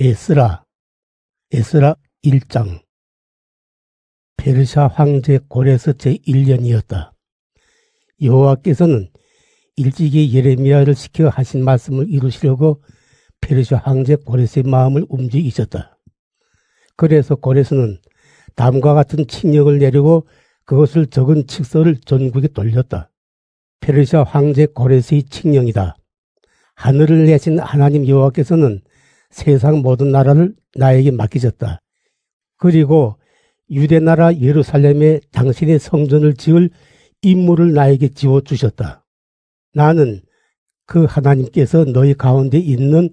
에스라 1장. 페르시아 황제 고레스 제1년이었다. 여호와께서는 일찍이 예레미야를 시켜 하신 말씀을 이루시려고 페르시아 황제 고레스의 마음을 움직이셨다. 그래서 고레스는 다음과 같은 칙령을 내리고 그것을 적은 칙서를 전국에 돌렸다. 페르시아 황제 고레스의 칙령이다. 하늘을 내신 하나님 여호와께서는 세상 모든 나라를 나에게 맡기셨다. 그리고 유대 나라 예루살렘에 당신의 성전을 지을 임무를 나에게 지어주셨다. 나는 그 하나님께서 너희 가운데 있는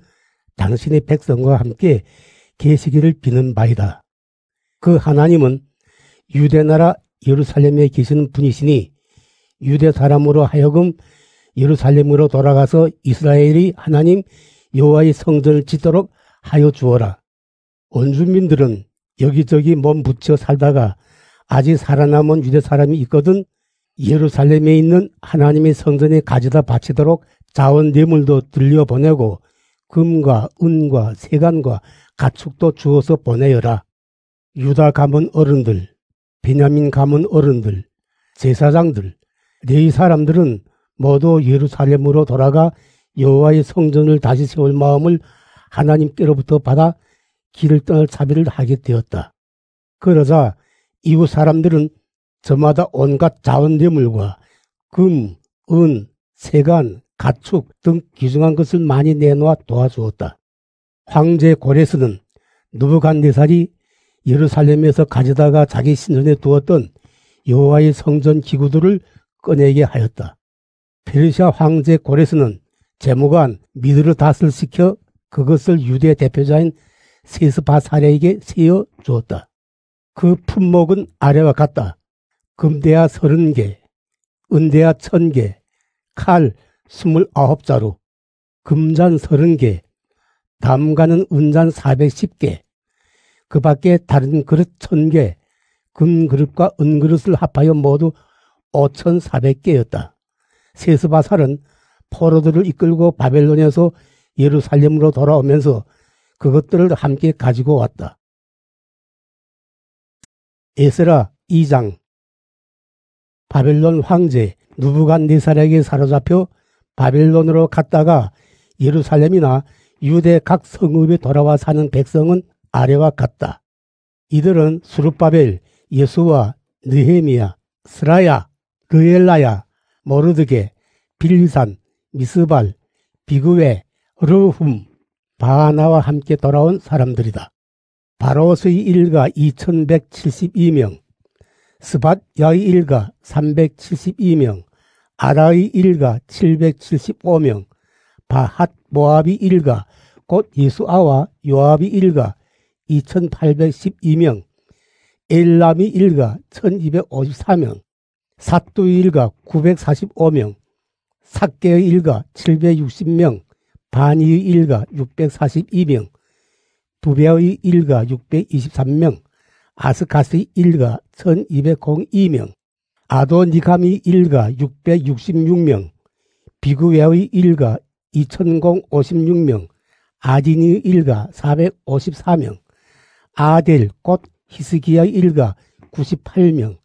당신의 백성과 함께 계시기를 비는 바이다. 그 하나님은 유대 나라 예루살렘에 계시는 분이시니 유대 사람으로 하여금 예루살렘으로 돌아가서 이스라엘이 하나님 여호와의 성전을 짓도록 하여 주어라. 온 주민들은 여기저기 몸 붙여 살다가 아직 살아남은 유대 사람이 있거든 예루살렘에 있는 하나님의 성전에 가져다 바치도록 자원 뇌물도 들려보내고 금과 은과 세간과 가축도 주어서 보내어라. 유다 가문 어른들, 베냐민 가문 어른들, 제사장들, 레위 사람들은 모두 예루살렘으로 돌아가 여호와의 성전을 다시 세울 마음을 하나님께로부터 받아 길을 떠날 차비를 하게 되었다. 그러자 이웃 사람들은 저마다 온갖 자원뇌물과 금, 은, 세간, 가축 등 귀중한 것을 많이 내놓아 도와주었다. 황제 고레스는 느부갓네살이 예루살렘에서 가져다가 자기 신전에 두었던 여호와의 성전 기구들을 꺼내게 하였다. 페르시아 황제 고레스는 재무관 미드르닷을 시켜 그것을 유대 대표자인 세스바사랴에게 세워 주었다. 그 품목은 아래와 같다. 금대야 30개, 은대야 1000개, 칼 29자루, 금잔 30개, 담가는 은잔 410개, 그 밖에 다른 그릇 1000개, 금그릇과 은그릇을 합하여 모두 5400개였다. 세스바살은 포로들을 이끌고 바벨론에서 예루살렘으로 돌아오면서 그것들을 함께 가지고 왔다. 에스라 2장. 바벨론 황제 느부갓네살에게 사로잡혀 바벨론으로 갔다가 예루살렘이나 유대 각 성읍에 돌아와 사는 백성은 아래와 같다. 이들은 스룹바벨, 예수와, 느헤미야, 스라야, 르엘라야, 모르드게, 빌리산, 미스발, 비그웨, 르훔, 바하나와 함께 돌아온 사람들이다. 바로스의 일가 2172명, 스밧야의 일가 372명, 아라의 일가 775명, 바핫 모압의 일가 곧 예수아와 요압의 일가 2812명, 엘람의 일가 1254명, 삿두의 일가 945명, 삭개의 일가 760명, 바니의 일가 642명, 두베의 일가 623명, 아스가스의 일가 1202명, 아도니감의 일가 666명, 비그웨의 일가 2056명, 아디니의 일가 454명, 아델 곧 히스기야의 일가 98명,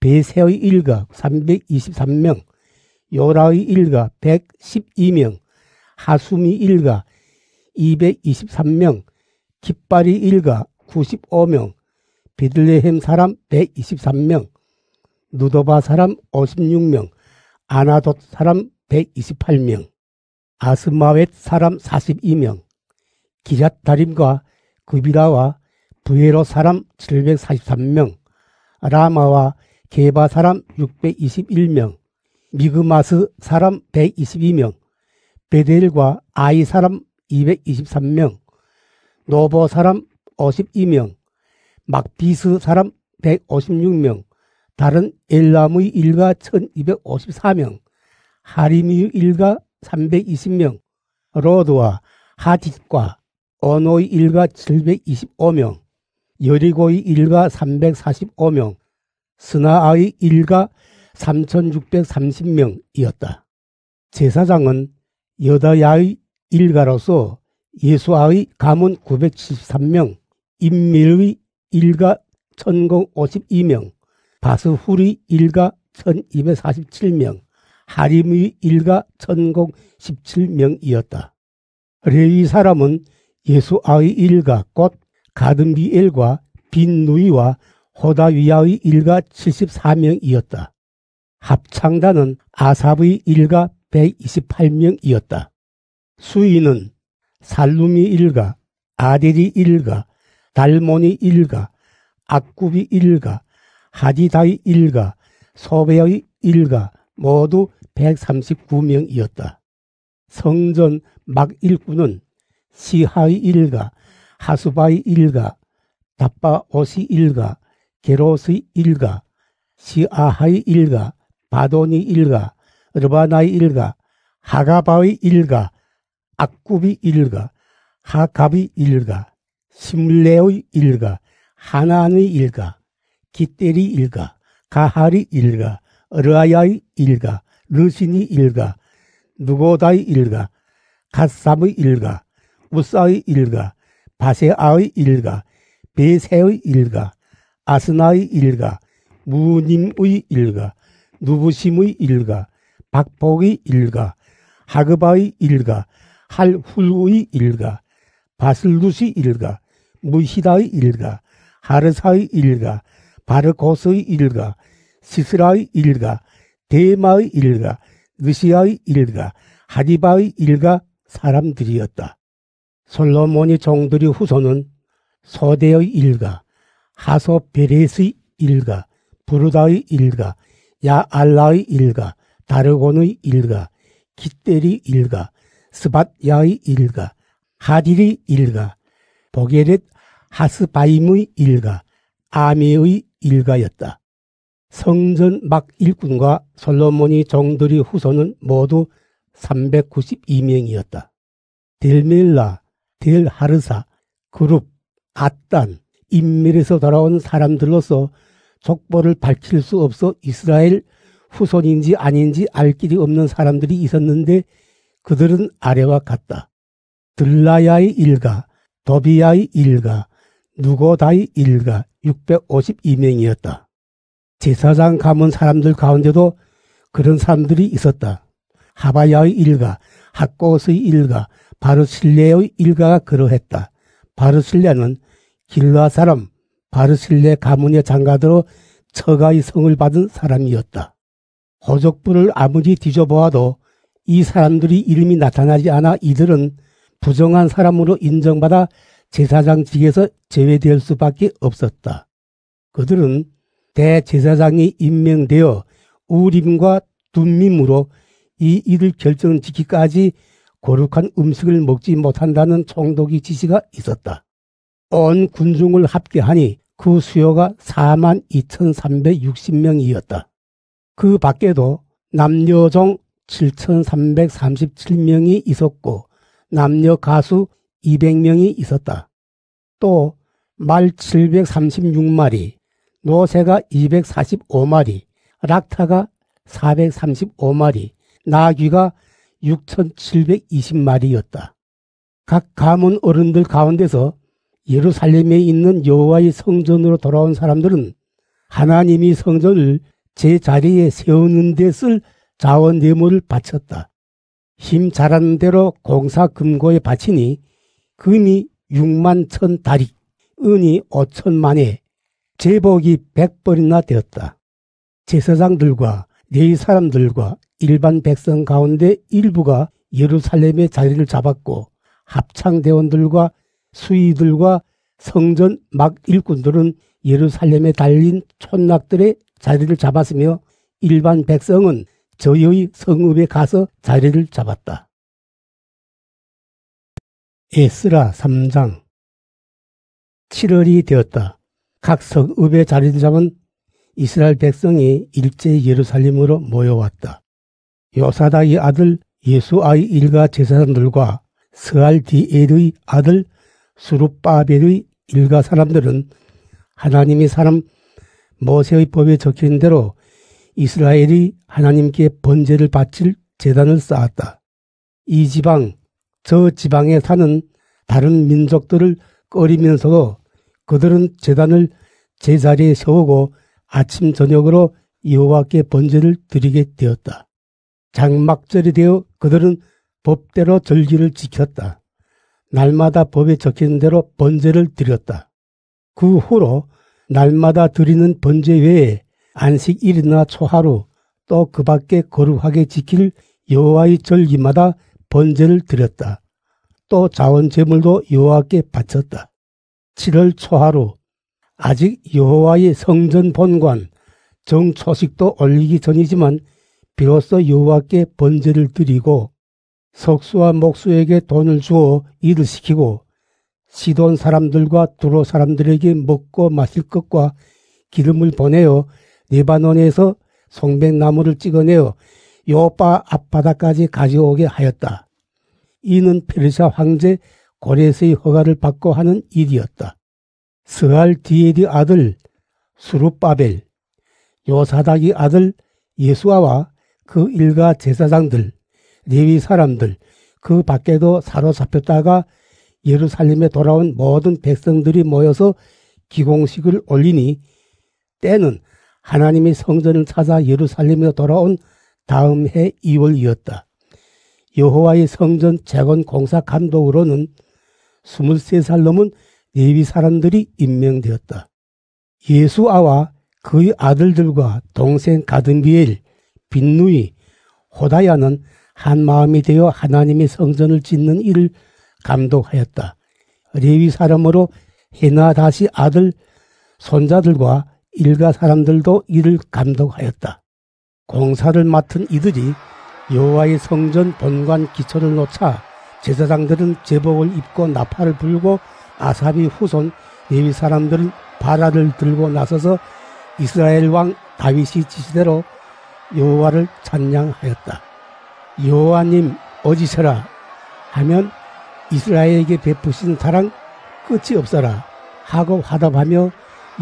베세의 일가 323명, 요라의 일가 112명, 하숨의 일가 223명, 깃발의 일가 95명, 베들레헴 사람 123명, 누도바 사람 56명, 아나돗 사람 128명, 아스마웻 사람 42명, 기랏다림과 그비라와 부에로 사람 743명, 라마와 게바 사람 621명, 미그마스 사람 122명, 베델과 아이 사람 223명, 노보 사람 52명, 막비스 사람 156명, 다른 엘람의 일가 1254명, 하림의 일가 320명, 로드와 하짓과 어노의 일가 725명, 여리고의 일가 345명, 스나아의 일가 3630명이었다. 제사장은 여다야의 일가로서 예수아의 가문 973명, 임밀의 일가 1052명, 바스훌의 일가 1247명, 하림의 일가 1017명이었다. 레위 사람은 예수아의 일가 곧 가든비엘과 빈누이와 호다위야의 일가 74명이었다. 합창단은 아삽의 일가 128명이었다. 수인은 살룸이 일가, 아델이 일가, 달몬이 일가, 악굽이 일가, 하디다의 일가, 소베의 일가 모두 139명이었다. 성전 막 일꾼은 시하의 일가, 하수바의 일가, 답바옷의 일가, 게롯의 일가, 시아하의 일가, 바돈의 일가, 르바나의 일가, 하가바의 일가, 악굽의 일가, 하갑의 일가, 심레의 일가, 하난의 일가, 기떼리 일가, 가할의 일가, 르아야의 일가, 르신의 일가, 누고다의 일가, 갓삼의 일가, 우사의 일가, 바세아의 일가, 베세의 일가, 아스나의 일가, 무님의 일가, 누부심의 일가, 박복의 일가, 하그바의 일가, 할훌의 일가, 바슬루시 일가, 무히다의 일가, 하르사의 일가, 바르고스의 일가, 시스라의 일가, 데마의 일가, 느시아의 일가, 하디바의 일가 사람들이었다. 솔로몬이 종들의 후손은 소대의 일가, 하소베렛의 일가, 부르다의 일가, 야알라의 일가, 다르곤의 일가, 기떼리 일가, 스밧야의 일가, 하딜의 일가, 보게렛 하스바임의 일가, 아미의 일가였다. 성전 막 일꾼과 솔로몬이 종들의 후손은 모두 392명이었다. 델멜라, 델하르사, 그룹, 앗단, 인멜에서 돌아온 사람들로서 족보를 밝힐 수 없어 이스라엘 후손인지 아닌지 알 길이 없는 사람들이 있었는데 그들은 아래와 같다. 들라야의 일가, 도비야의 일가, 누고다의 일가 652명이었다. 제사장 가문 사람들 가운데도 그런 사람들이 있었다. 하바야의 일가, 학고스의 일가, 바르실레의 일가가 그러했다. 바르실레는 길라 사람 바르실레 가문의 장가들로 처가의 성을 받은 사람이었다. 호족부를 아무리 뒤져보아도 이 사람들이 이름이 나타나지 않아 이들은 부정한 사람으로 인정받아 제사장직에서 제외될 수밖에 없었다. 그들은 대제사장이 임명되어 우림과 둠밈으로 이 일을 결정짓기까지 거룩한 음식을 먹지 못한다는 총독의 지시가 있었다. 온 군중을 합계하니 그 수요가 42,360명이었다. 그 밖에도 남녀종 7,337명이 있었고 남녀 가수 200명이 있었다. 또 말 736마리, 노새가 245마리, 락타가 435마리, 나귀가 6,720마리였다. 각 가문 어른들 가운데서 예루살렘에 있는 여호와의 성전으로 돌아온 사람들은 하나님이 성전을 제자리에 세우는 데 쓸 자원 예물을 바쳤다. 힘 잘하는 대로 공사 금고에 바치니 금이 6만 1,000다리, 은이 5천만에 제복이 100벌이나 되었다. 제사장들과 레위 사람들과 일반 백성 가운데 일부가 예루살렘에 자리를 잡았고 합창대원들과 수의들과 성전 막 일꾼들은 예루살렘에 달린 촌락들의 자리를 잡았으며 일반 백성은 저희의 성읍에 가서 자리를 잡았다. 에스라 3장 7월이 되었다. 각 성읍에 자리를 잡은 이스라엘 백성이 일제 예루살렘으로 모여왔다. 요사닥의 아들 예수아의 일가 제사장들과 스알디엘의 아들 수룹바벨의 일가 사람들은 하나님이 사람 모세의 법에 적힌 대로 이스라엘이 하나님께 번제를 바칠 제단을 쌓았다. 이 지방, 저 지방에 사는 다른 민족들을 꺼리면서도 그들은 제단을 제자리에 세우고 아침 저녁으로 여호와께 번제를 드리게 되었다. 장막절이 되어 그들은 법대로 절기를 지켰다. 날마다 법에 적힌 대로 번제를 드렸다. 그 후로 날마다 드리는 번제 외에 안식일이나 초하루 또 그 밖에 거룩하게 지킬 여호와의 절기마다 번제를 드렸다. 또 자원 제물도 여호와께 바쳤다. 7월 초하루 아직 여호와의 성전 본관 정초식도 올리기 전이지만 비로소 여호와께 번제를 드리고 석수와 목수에게 돈을 주어 일을 시키고 시돈 사람들과 두로 사람들에게 먹고 마실 것과 기름을 보내어 레바논에서 송백나무를 찍어내어 요파 앞바다까지 가져오게 하였다. 이는 페르시아 황제 고레스의 허가를 받고 하는 일이었다. 스알디엘의 아들 수룹바벨, 요사닥의 아들 예수아와 그 일가 제사장들, 레위 사람들, 그 밖에도 사로잡혔다가 예루살렘에 돌아온 모든 백성들이 모여서 기공식을 올리니 때는 하나님의 성전을 찾아 예루살렘에 돌아온 다음 해 2월이었다. 여호와의 성전 재건 공사 감독으로는 23살 넘은 레위 사람들이 임명되었다. 예수아와 그의 아들들과 동생 가든비엘, 빈누이, 호다야는 한 마음이 되어 하나님의 성전을 짓는 일을 감독하였다. 레위 사람으로 헤나다시 아들 손자들과 일가 사람들도 이를 감독하였다. 공사를 맡은 이들이 여호와의 성전 본관 기초를 놓자 제사장들은 제복을 입고 나팔을 불고 아삽의 후손 레위 사람들은 바라를 들고 나서서 이스라엘 왕 다윗이 지시대로 여호와를 찬양하였다. 여호와님 어지셔라 하면 이스라엘에게 베푸신 사랑 끝이 없어라 하고 화답하며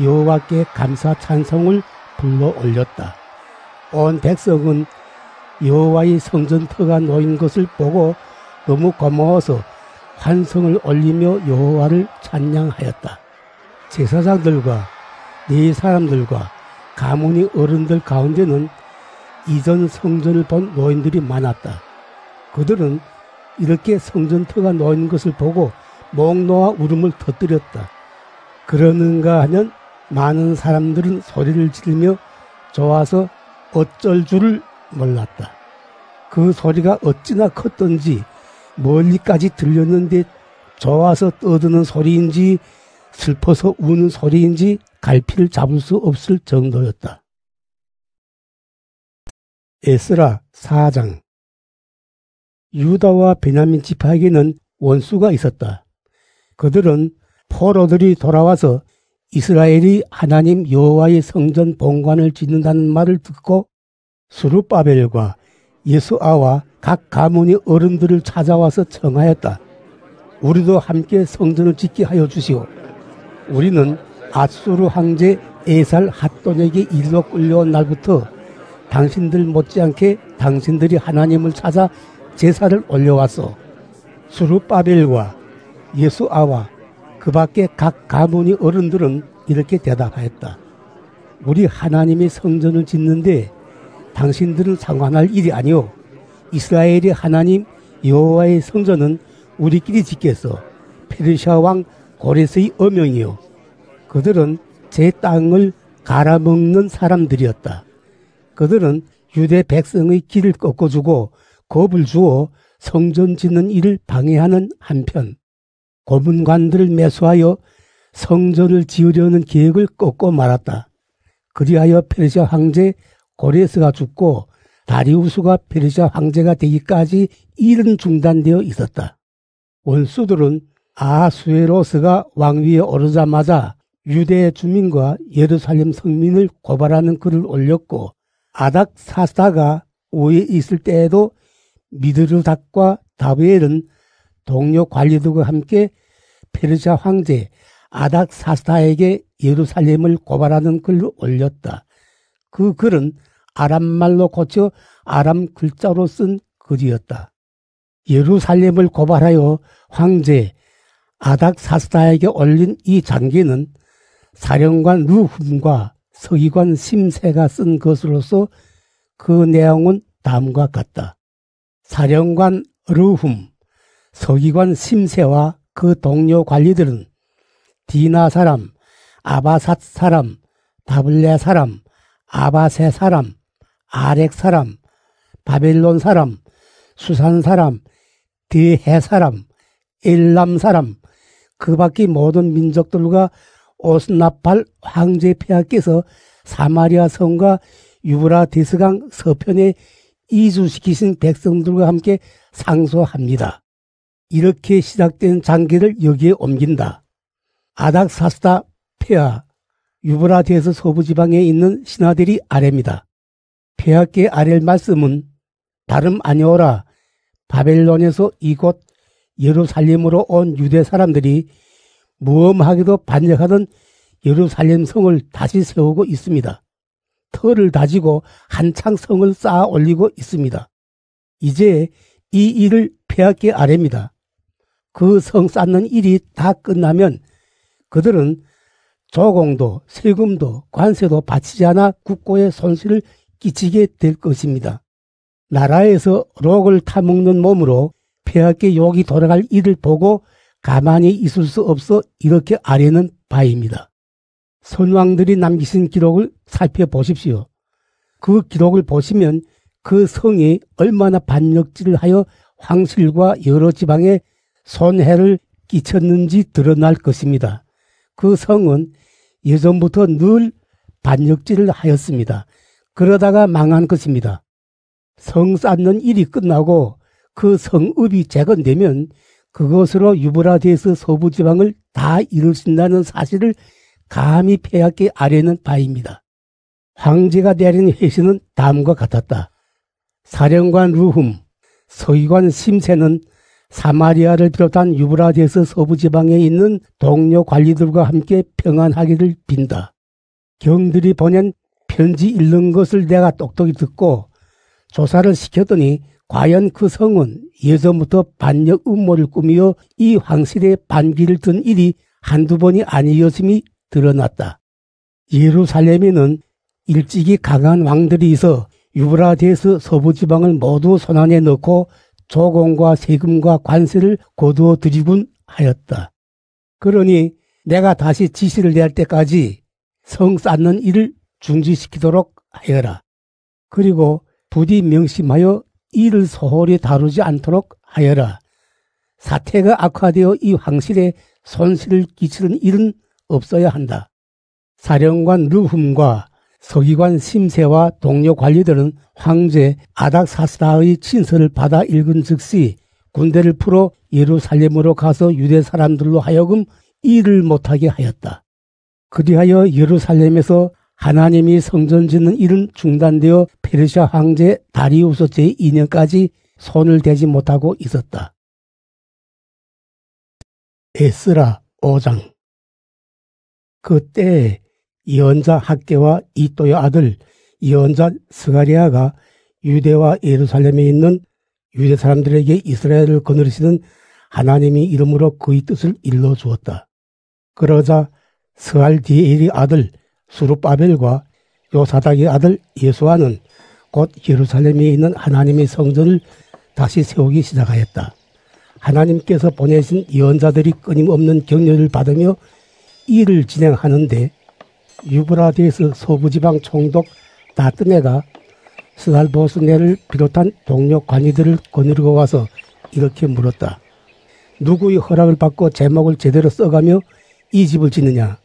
여호와께 감사 찬송을 불러 올렸다. 온 백성은 여호와의 성전터가 놓인 것을 보고 너무 고마워서 환성을 올리며 여호와를 찬양하였다. 제사장들과 레위 사람들과 가문의 어른들 가운데는 이전 성전을 본 노인들이 많았다. 그들은 이렇게 성전터가 놓인 것을 보고 목 놓아 울음을 터뜨렸다. 그러는가 하면 많은 사람들은 소리를 지르며 좋아서 어쩔 줄을 몰랐다. 그 소리가 어찌나 컸던지 멀리까지 들렸는데 좋아서 떠드는 소리인지 슬퍼서 우는 소리인지 갈피를 잡을 수 없을 정도였다. 에스라 4장. 유다와 베냐민 지파에게는 원수가 있었다. 그들은 포로들이 돌아와서 이스라엘이 하나님 여호와의 성전 본관을 짓는다는 말을 듣고 수룹바벨과 예수아와 각 가문의 어른들을 찾아와서 청하였다. 우리도 함께 성전을 짓게 하여 주시오. 우리는 아수르 황제 에살 핫돈에게 일로 끌려온 날부터 당신들 못지않게 당신들이 하나님을 찾아 제사를 올려왔소. 수룹바벨과 예수아와 그 밖에 각 가문의 어른들은 이렇게 대답하였다. 우리 하나님의 성전을 짓는데 당신들은 상관할 일이 아니오. 이스라엘의 하나님 여호와의 성전은 우리끼리 짓겠소. 페르시아 왕 고레스의 어명이요. 그들은 제 땅을 갈아먹는 사람들이었다. 그들은 유대 백성의 길을 꺾어주고 겁을 주어 성전 짓는 일을 방해하는 한편 고문관들을 매수하여 성전을 지으려는 계획을 꺾고 말았다. 그리하여 페르시아 황제 고레스가 죽고 다리우스가 페르시아 황제가 되기까지 일은 중단되어 있었다. 원수들은 아수에로스가 왕위에 오르자마자 유대 주민과 예루살렘 성민을 고발하는 글을 올렸고 아닥사스다가 우에 있을 때에도 미드르닥과 다베엘은 동료 관리들과 함께 페르시아 황제 아닥사스다에게 예루살렘을 고발하는 글을 올렸다. 그 글은 아람말로 고쳐 아람 글자로 쓴 글이었다. 예루살렘을 고발하여 황제 아닥사스다에게 올린 이 장기는 사령관 르훔과 서기관 심세가 쓴 것으로서 그 내용은 다음과 같다. 사령관 르훔, 서기관 심세와 그 동료 관리들은 디나 사람, 아바삿 사람, 바블레 사람, 아바세 사람, 아렉 사람, 바벨론 사람, 수산 사람, 디해 사람, 엘람 사람, 그 밖의 모든 민족들과 오스나팔 황제 폐하께서 사마리아 성과 유브라데스강 서편에 이주시키신 백성들과 함께 상소합니다. 이렇게 시작된 장기를 여기에 옮긴다. 아닥사스다 폐하, 유브라데스 서부지방에 있는 신하들이 아래입니다. 폐하께 아랠 말씀은 다름 아니오라. 바벨론에서 이곳 예루살렘으로 온 유대 사람들이 무엄하게도 반역하던 예루살렘 성을 다시 세우고 있습니다. 터를 다지고 한창 성을 쌓아 올리고 있습니다. 이제 이 일을 폐하께 아뢰입니다. 그 성 쌓는 일이 다 끝나면 그들은 조공도 세금도 관세도 바치지 않아 국고에 손실을 끼치게 될 것입니다. 나라에서 록을 타먹는 몸으로 폐하께 욕이 돌아갈 일을 보고 가만히 있을 수 없어 이렇게 아뢰는 바입니다. 선왕들이 남기신 기록을 살펴보십시오. 그 기록을 보시면 그 성이 얼마나 반역질을 하여 황실과 여러 지방에 손해를 끼쳤는지 드러날 것입니다. 그 성은 예전부터 늘 반역질을 하였습니다. 그러다가 망한 것입니다. 성 쌓는 일이 끝나고 그 성읍이 재건되면 그것으로 유브라데스 서부지방을 다 이루신다는 사실을 감히 폐하께 아뢰는 바입니다. 황제가 내린 회신은 다음과 같았다. 사령관 르훔, 서기관 심세는 사마리아를 비롯한 유브라데스 서부지방에 있는 동료 관리들과 함께 평안하기를 빈다. 경들이 보낸 편지 읽는 것을 내가 똑똑히 듣고 조사를 시켰더니 과연 그 성은 예전부터 반역 음모를 꾸미어 이 황실에 반기를 든 일이 한두 번이 아니었음이 드러났다. 예루살렘에는 일찍이 강한 왕들이 있어 유브라데스 서부지방을 모두 손안에 넣고 조공과 세금과 관세를 거두어 들이군 하였다. 그러니 내가 다시 지시를 낼 때까지 성 쌓는 일을 중지시키도록 하여라. 그리고 부디 명심하여 이를 소홀히 다루지 않도록 하여라. 사태가 악화되어 이 황실에 손실을 끼치는 일은 없어야 한다. 사령관 르훔과 서기관 심세와 동료 관리들은 황제 아닥사스다의 친서를 받아 읽은 즉시 군대를 풀어 예루살렘으로 가서 유대 사람들로 하여금 일을 못하게 하였다. 그리하여 예루살렘에서 하나님이 성전 짓는 일은 중단되어 페르시아 황제 다리우스 제2년까지 손을 대지 못하고 있었다. 에스라 5장. 그때 예언자 학개와 이또의 아들 예언자 스가랴가 유대와 예루살렘에 있는 유대 사람들에게 이스라엘을 거느리시는 하나님의 이름으로 그의 뜻을 일러주었다. 그러자 스알디엘의 아들 수룹바벨과 요사닥의 아들 예수아는 곧 예루살렘에 있는 하나님의 성전을 다시 세우기 시작하였다. 하나님께서 보내신 예언자들이 끊임없는 격려를 받으며 일을 진행하는데 유브라데스 서부지방 총독 다뜨네가 스달보스네를 비롯한 동료 관리들을 거느리고 와서 이렇게 물었다. 누구의 허락을 받고 제목을 제대로 써가며 이 집을 짓느냐?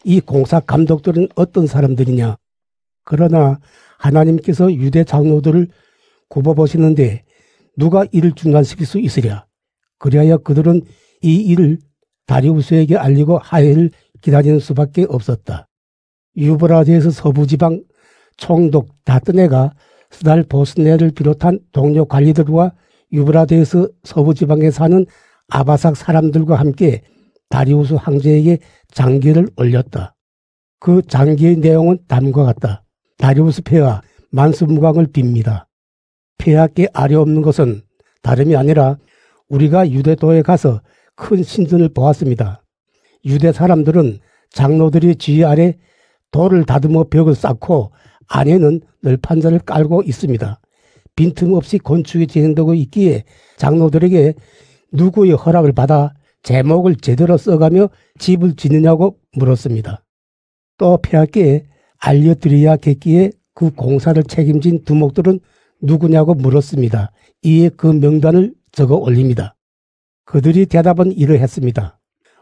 이 공사 감독들은 어떤 사람들이냐? 그러나 하나님께서 유대 장로들을 굽어보시는데 누가 이를 중단시킬 수 있으랴? 그리하여 그들은 이 일을 다리우스에게 알리고 하해를 기다리는 수밖에 없었다. 유브라데스 서부지방 총독 다뜨네가 스달보스네를 비롯한 동료 관리들과 유브라데스 서부지방에 사는 아바삭 사람들과 함께 다리우스 황제에게 장계를 올렸다. 그 장계의 내용은 다음과 같다. 다리우스 폐하 만수무강을 빕니다. 폐하께 아뢰옵는 것은 다름이 아니라 우리가 유대도에 가서 큰 신전을 보았습니다. 유대 사람들은 장로들의 지휘 아래 돌을 다듬어 벽을 쌓고 안에는 널판자를 깔고 있습니다. 빈틈없이 건축이 진행되고 있기에 장로들에게 누구의 허락을 받아 제목을 제대로 써가며 집을 짓느냐고 물었습니다. 또 폐하께 알려드려야겠기에 그 공사를 책임진 두목들은 누구냐고 물었습니다. 이에 그 명단을 적어 올립니다. 그들이 대답은 이러했습니다.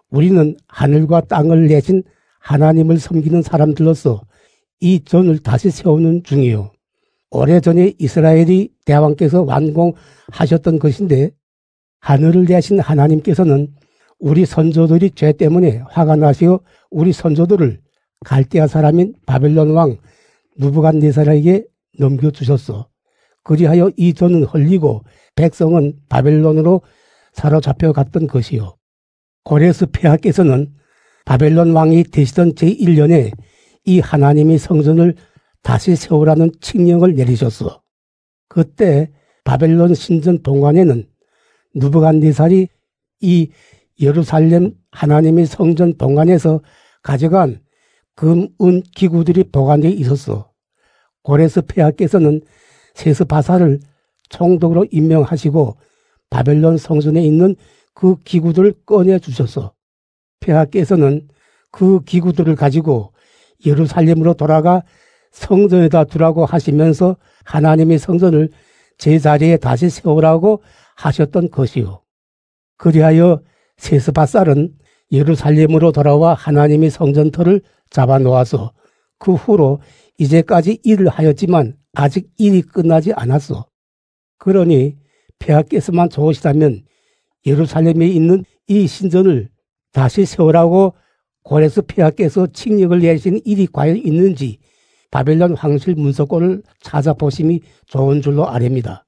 우리는 하늘과 땅을 내신 하나님을 섬기는 사람들로서 이 전을 다시 세우는 중이요. 오래전에 이스라엘이 대왕께서 완공하셨던 것인데 하늘을 내신 하나님께서는 우리 선조들이 죄 때문에 화가 나시어 우리 선조들을 갈대아 사람인 바벨론 왕 느부갓네살에게 넘겨주셨소. 그리하여 이 전은 헐리고 백성은 바벨론으로 사로잡혀 갔던 것이요. 고레스 폐하께서는 바벨론 왕이 되시던 제1년에 이 하나님의 성전을 다시 세우라는 칙령을 내리셨소. 그때 바벨론 신전 본관에는 느부갓네살이 이 예루살렘 하나님의 성전 본관에서 가져간 금, 은 기구들이 보관되어 있었소. 고레스 폐하께서는 세스바사를 총독으로 임명하시고 바벨론 성전에 있는 그 기구들을 꺼내 주셨소. 폐하께서는 그 기구들을 가지고 예루살렘으로 돌아가 성전에다 두라고 하시면서 하나님의 성전을 제자리에 다시 세우라고 하셨던 것이요. 그리하여 세스바살은 예루살렘으로 돌아와 하나님의 성전터를 잡아놓아서 그 후로 이제까지 일을 하였지만 아직 일이 끝나지 않았소. 그러니 폐하께서만 좋으시다면 예루살렘에 있는 이 신전을 다시 세우라고 고레스 폐하께서 칙령을 내신 일이 과연 있는지 바벨론 황실 문서권을 찾아보심이 좋은 줄로 아렵니다.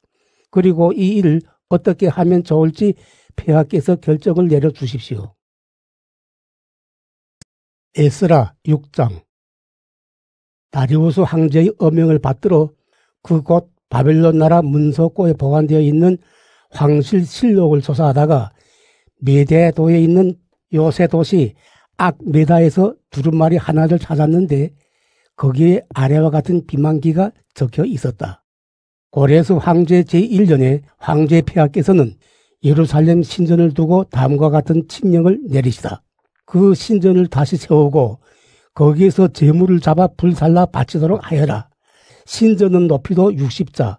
그리고 이 일을 어떻게 하면 좋을지 폐하께서 결정을 내려주십시오. 에스라 6장. 다리우스 황제의 어명을 받들어 그곳 바벨론 나라 문서고에 보관되어 있는 황실 실록을 조사하다가 메데도에 있는 요새 도시 악메다에서 두루마리 하나를 찾았는데 거기에 아래와 같은 비만기가 적혀 있었다. 고레스 황제 제1년에 황제 폐하께서는 예루살렘 신전을 두고 다음과 같은 칙령을 내리시다. 그 신전을 다시 세우고 거기에서 제물을 잡아 불살라 바치도록 하여라. 신전은 높이도 60자,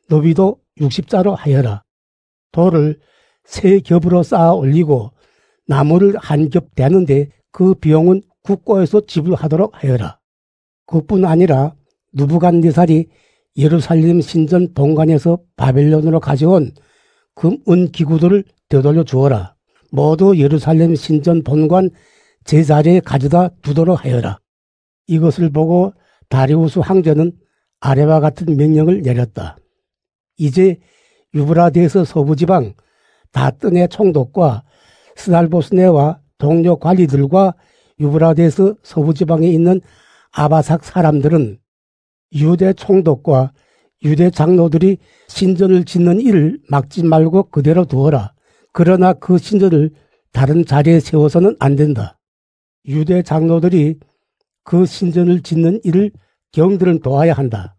너비도 60자로 하여라. 돌을 3겹으로 쌓아 올리고 나무를 한 겹 대는데 그 비용은 국고에서 지불하도록 하여라. 그뿐 아니라 느부갓네살이 예루살렘 신전 본관에서 바벨론으로 가져온 금, 은 기구들을 되돌려 주어라. 모두 예루살렘 신전 본관 제자리에 가져다 두도록 하여라. 이것을 보고 다리우스 황제는 아래와 같은 명령을 내렸다. 이제 유브라데스 서부지방 다뜨네 총독과 스달보스네와 동료 관리들과 유브라데스 서부지방에 있는 아바삭 사람들은 유대 총독과 유대 장로들이 신전을 짓는 일을 막지 말고 그대로 두어라. 그러나 그 신전을 다른 자리에 세워서는 안 된다. 유대 장로들이 그 신전을 짓는 일을 경들은 도와야 한다.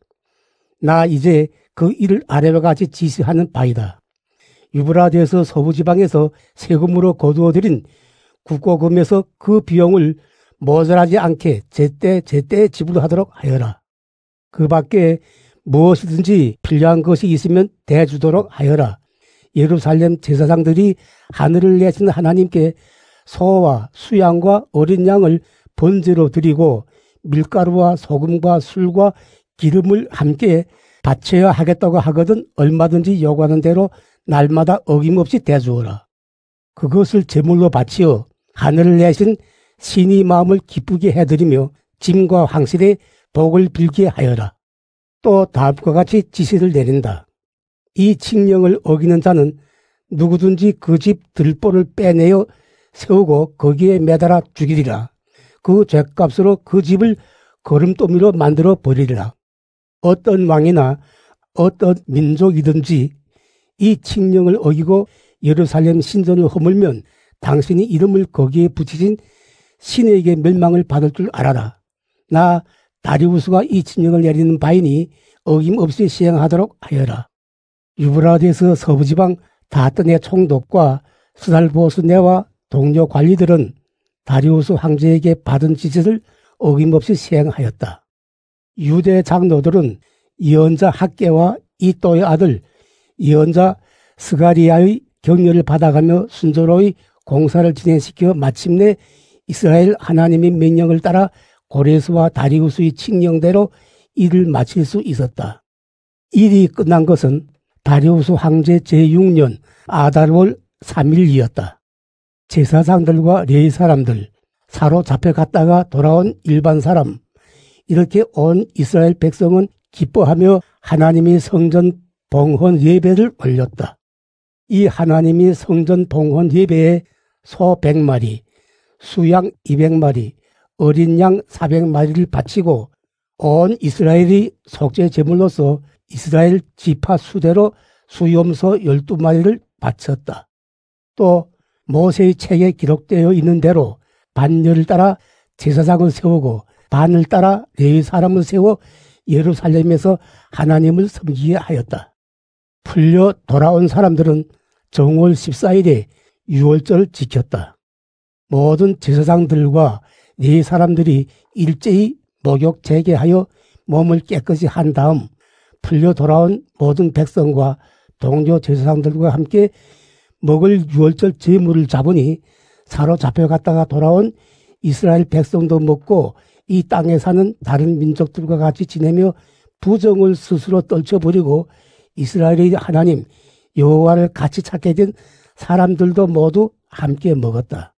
나 이제 그 일을 아래와 같이 지시하는 바이다. 유브라데스 서부지방에서 세금으로 거두어들인 국고금에서 그 비용을 모자라지 않게 제때 지불하도록 하여라. 그 밖에 무엇이든지 필요한 것이 있으면 대주도록 하여라. 예루살렘 제사장들이 하늘을 내신 하나님께 소와 수양과 어린 양을 번제로 드리고 밀가루와 소금과 술과 기름을 함께 바쳐야 하겠다고 하거든 얼마든지 요구하는 대로 날마다 어김없이 대주어라. 그것을 제물로 바치어 하늘을 내신 신이 마음을 기쁘게 해드리며 짐과 황실에 복을 빌게 하여라. 또 다음과 같이 지시를 내린다. 이 칙령을 어기는 자는 누구든지 그 집 들보를 빼내어 세우고 거기에 매달아 죽이리라. 그 죗값으로 그 집을 거름더미로 만들어 버리리라. 어떤 왕이나 어떤 민족이든지 이 칙령을 어기고 예루살렘 신전을 허물면 당신이 이름을 거기에 붙이신 신에게 멸망을 받을 줄 알아라. 나 다리우스가 이 칙령을 내리는 바이니 어김없이 시행하도록 하여라. 유브라데스 서부지방 다뜨네 총독과 스달보스 네와 동료 관리들은 다리우스 황제에게 받은 지시를 어김없이 시행하였다. 유대 장로들은 예언자 학계와 이또의 아들 예언자 스가리아의 격려를 받아가며 순조로이 공사를 진행시켜 마침내 이스라엘 하나님의 명령을 따라 고레스와 다리우스의 칙령대로 일을 마칠 수 있었다. 일이 끝난 것은 다리우스 황제 제6년 아달월 3일이었다. 제사장들과 레위 사람들, 사로잡혀갔다가 돌아온 일반 사람, 이렇게 온 이스라엘 백성은 기뻐하며 하나님의 성전 봉헌 예배를 올렸다. 이 하나님의 성전 봉헌 예배에 소 100마리, 수양 200마리, 어린 양 400마리를 바치고 온 이스라엘이 속죄 제물로서 이스라엘 지파 수대로 수염소 12마리를 바쳤다. 또 모세의 책에 기록되어 있는 대로 반열을 따라 제사장을 세우고 반을 따라 레위 사람을 세워 예루살렘에서 하나님을 섬기게 하였다. 풀려 돌아온 사람들은 정월 14일에 유월절을 지켰다. 모든 제사장들과 레위 사람들이 일제히 목욕 재개하여 몸을 깨끗이 한 다음 풀려 돌아온 모든 백성과 동료 제사장들과 함께 먹을 유월절 제물을 잡으니 사로잡혀갔다가 돌아온 이스라엘 백성도 먹고 이 땅에 사는 다른 민족들과 같이 지내며 부정을 스스로 떨쳐버리고 이스라엘의 하나님 여호와를 같이 찾게 된 사람들도 모두 함께 먹었다.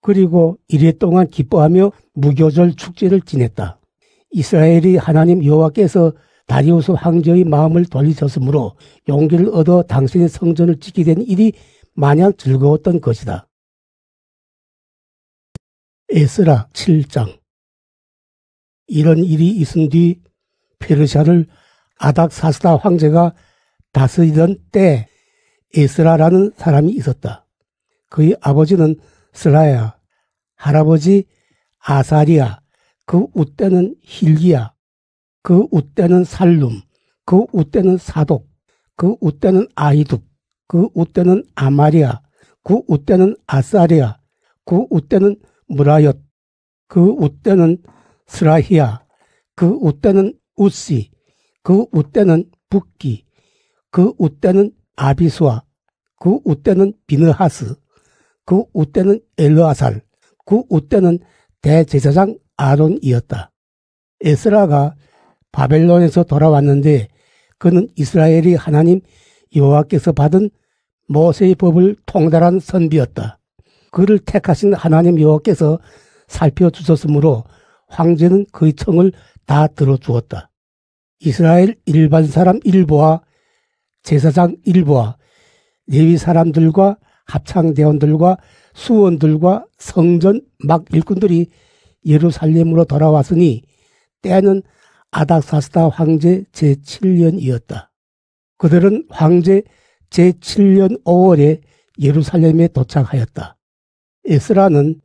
그리고 이래 동안 기뻐하며 무교절 축제를 지냈다. 이스라엘이 하나님 여호와께서 다리우스 황제의 마음을 돌리셨으므로 용기를 얻어 당신의 성전을 짓게 된 일이 마냥 즐거웠던 것이다. 에스라 7장. 이런 일이 있은 뒤 페르시아를 아닥사스다 황제가 다스리던 때 에스라라는 사람이 있었다. 그의 아버지는 스라야, 할아버지 아사리야, 그 웃때는 힐기야, 그 웃때는 살룸, 그 웃때는 사독, 그 웃때는 아이둡, 그 웃때는 아마리아, 그 웃때는 아사리야, 그 웃때는 무라옅, 그 웃때는 스라히야, 그 웃때는 우시, 그 웃때는 붓기, 그 웃때는 아비수아, 그 웃때는 비느하스, 그 웃때는 엘르아살, 그 웃때는 대제사장 아론이었다. 에스라가 바벨론에서 돌아왔는데 그는 이스라엘이 하나님 여호와께서 받은 모세의 법을 통달한 선비였다. 그를 택하신 하나님 여호와께서 살펴주셨으므로 황제는 그의 청을 다 들어주었다. 이스라엘 일반 사람 일부와 제사장 일부와 레위 사람들과 합창대원들과 수원들과 성전 막 일꾼들이 예루살렘으로 돌아왔으니 때는 아닥사스다 황제 제7년이었다. 그들은 황제 제7년 5월에 예루살렘에 도착하였다. 에스라는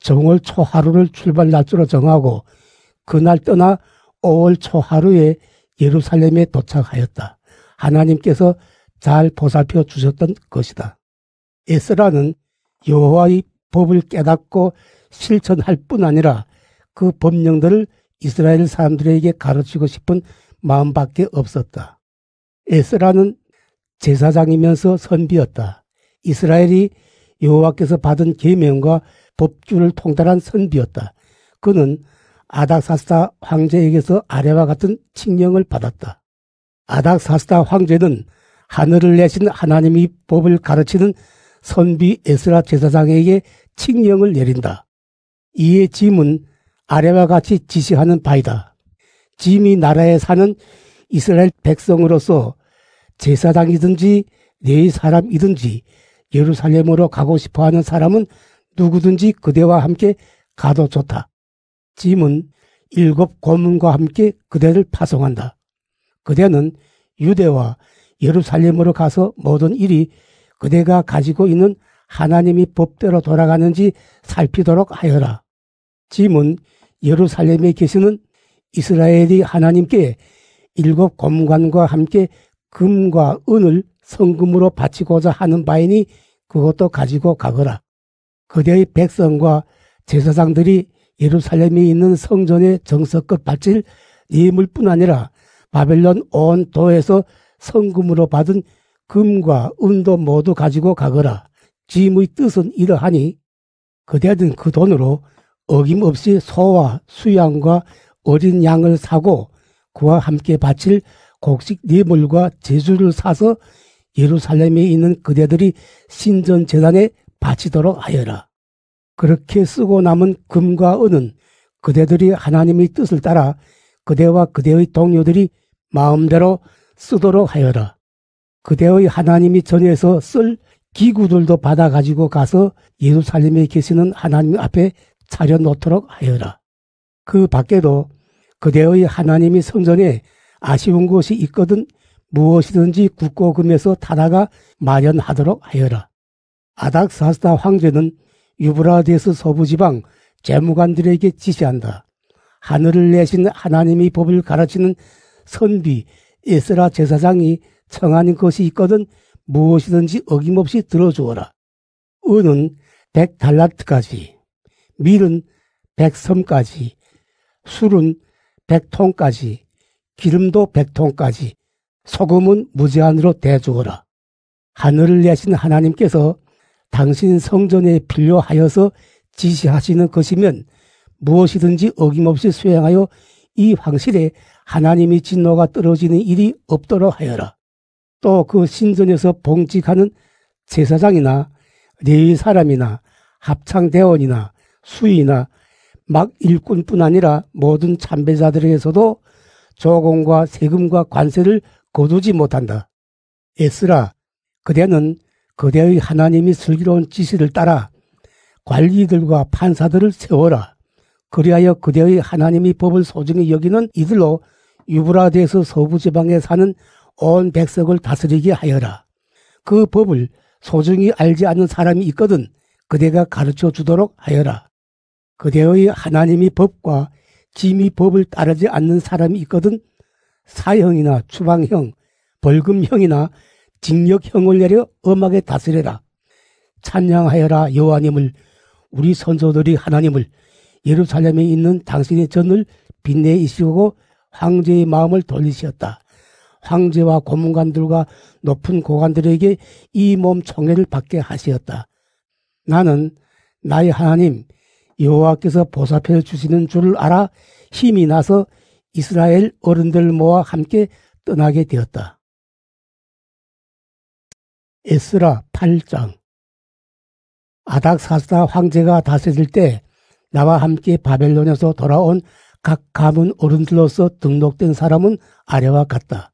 정월 초하루를 출발 날짜로 정하고 그날 떠나 5월 초하루에 예루살렘에 도착하였다. 하나님께서 잘 보살펴 주셨던 것이다. 에스라는 여호와의 법을 깨닫고 실천할 뿐 아니라 그 법령들을 이스라엘 사람들에게 가르치고 싶은 마음밖에 없었다. 에스라는 제사장이면서 선비였다. 이스라엘이 여호와께서 받은 계명과 법규를 통달한 선비였다. 그는 아닥사스다 황제에게서 아래와 같은 칙령을 받았다. 아닥사스다 황제는 하늘을 내신 하나님의 법을 가르치는 선비 에스라 제사장에게 칙령을 내린다. 이에 짐은 아래와 같이 지시하는 바이다. 짐이 나라에 사는 이스라엘 백성으로서 제사장이든지 레위 사람이든지 예루살렘으로 가고 싶어하는 사람은 누구든지 그대와 함께 가도 좋다. 짐은 7 고문과 함께 그대를 파송한다. 그대는 유대와 예루살렘으로 가서 모든 일이 그대가 가지고 있는 하나님이 법대로 돌아가는지 살피도록 하여라. 짐은 예루살렘에 계시는 이스라엘이 하나님께 7 고문관과 함께 금과 은을 성금으로 바치고자 하는 바이니 그것도 가지고 가거라. 그대의 백성과 제사장들이 예루살렘에 있는 성전에 정성껏 바칠 예물뿐 아니라 바벨론 온 도에서 성금으로 받은 금과 은도 모두 가지고 가거라. 짐의 뜻은 이러하니 그대는 그 돈으로 어김없이 소와 수양과 어린 양을 사고 그와 함께 바칠 곡식 예물과 제주를 사서 예루살렘에 있는 그대들이 신전 제단에 바치도록 하여라. 그렇게 쓰고 남은 금과 은은 그대들이 하나님의 뜻을 따라 그대와 그대의 동료들이 마음대로 쓰도록 하여라. 그대의 하나님이 전에서 쓸 기구들도 받아 가지고 가서 예루살렘에 계시는 하나님 앞에 차려놓도록 하여라. 그 밖에도 그대의 하나님이 성전에 아쉬운 것이 있거든 무엇이든지 국고 금에서 타다가 마련하도록 하여라. 아닥사스다 황제는 유브라데스 서부지방 재무관들에게 지시한다. 하늘을 내신 하나님의 법을 가르치는 선비 에스라 제사장이 청하는 것이 있거든 무엇이든지 어김없이 들어주어라. 은은 100달란트까지, 밀은 100섬까지, 술은 100통까지, 기름도 100통까지, 소금은 무제한으로 대주어라. 하늘을 내신 하나님께서 당신 성전에 필요하여서 지시하시는 것이면 무엇이든지 어김없이 수행하여 이 황실에 하나님의 진노가 떨어지는 일이 없도록 하여라. 또 그 신전에서 봉직하는 제사장이나 레위 사람이나 합창대원이나 수의나 막 일꾼뿐 아니라 모든 참배자들에게서도 조공과 세금과 관세를 거두지 못한다. 에스라, 그대는 그대의 하나님이 슬기로운 지시를 따라 관리들과 판사들을 세워라. 그리하여 그대의 하나님의 법을 소중히 여기는 이들로 유브라데스 서부지방에 사는 온 백성을 다스리게 하여라. 그 법을 소중히 알지 않는 사람이 있거든 그대가 가르쳐 주도록 하여라. 그대의 하나님의 법과 짐의 법을 따르지 않는 사람이 있거든 사형이나 추방형, 벌금형이나 징역형을 내려 엄하게 다스려라. 찬양하여라 여호와님을, 우리 선조들이 하나님을, 예루살렘에 있는 당신의 전을 빛내이시고 황제의 마음을 돌리셨다. 황제와 고문관들과 높은 고관들에게 이 몸 총애를 받게 하시었다. 나는 나의 하나님 여호와께서 보살펴 주시는 줄을 알아 힘이 나서 이스라엘 어른들 모아 함께 떠나게 되었다. 에스라 8장. 아닥사스다 황제가 다스릴 때 나와 함께 바벨론에서 돌아온 각 가문 어른들로서 등록된 사람은 아래와 같다.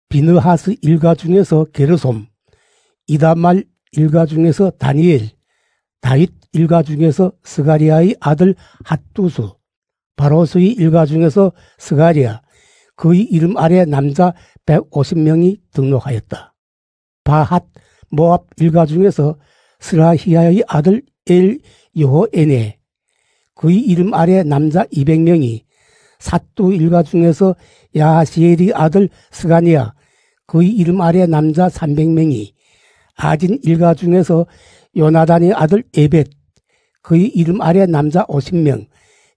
비느하스 일가 중에서 게르솜, 이다말 일가 중에서 다니엘, 다윗 일가 중에서 스가리아의 아들 핫두수, 바로스의 일가 중에서 스가리아, 그의 이름 아래 남자 150명이 등록하였다. 바핫 모압 일가 중에서 스라히야의 아들 엘 여호에네, 그의 이름 아래 남자 200명이, 삿두 일가 중에서 야하시엘의 아들 스가니아, 그의 이름 아래 남자 300명이, 아진 일가 중에서 요나단의 아들 에벳, 그의 이름 아래 남자 50명,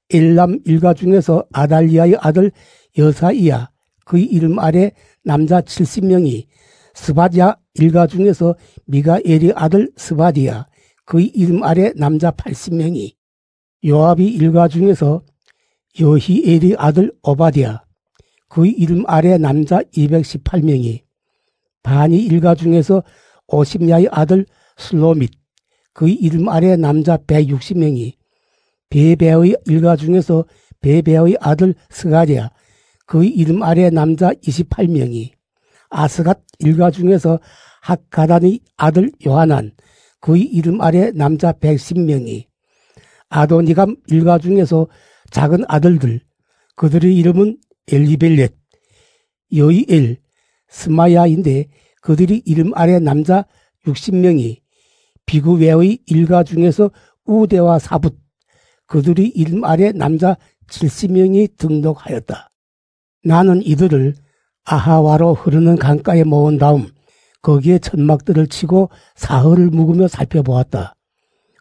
엘람 일가 중에서 아달리아의 아들 여사이야, 그의 이름 아래 남자 70명이, 스바디아 일가 중에서 미가엘의 아들 스바디아, 그의 이름 아래 남자 80명이, 요압이 일가 중에서 여히엘의 아들 오바디아, 그의 이름 아래 남자 218명이, 바니 일가 중에서 오심야의 아들 슬로밋, 그의 이름 아래 남자 160명이, 베베의 일가 중에서 베베의 아들 스가랴, 그의 이름 아래 남자 28명이, 아스갓 일가 중에서 학가단의 아들 요하난, 그의 이름 아래 남자 110명이, 아도니감 일가 중에서 작은 아들들, 그들의 이름은 엘리벨렛, 여이엘, 스마야인데 그들이 이름 아래 남자 60명이, 비구외의 일가 중에서 우대와 사붓 그들이 이름 아래 남자 70명이 등록하였다. 나는 이들을 아하와로 흐르는 강가에 모은 다음 거기에 천막들을 치고 사흘을 묵으며 살펴보았다.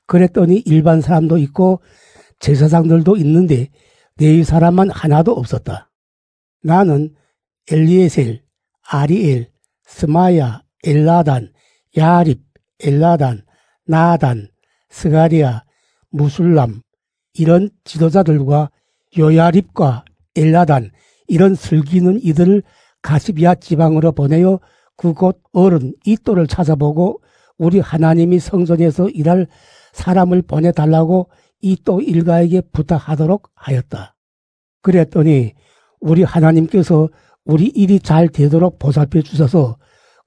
그랬더니 일반 사람도 있고 제사장들도 있는데 레위 사람만 하나도 없었다. 나는 엘리에셀, 아리엘, 스마야, 엘라단, 야립, 엘라단, 나단, 스가리아, 무술람 이런 지도자들과 요야립과 엘라단 이런 슬기는 이들을 가시비아 지방으로 보내어 그곳 어른 이또를 찾아보고 우리 하나님이 성전에서 일할 사람을 보내달라고 이또 일가에게 부탁하도록 하였다. 그랬더니 우리 하나님께서 우리 일이 잘 되도록 보살펴 주셔서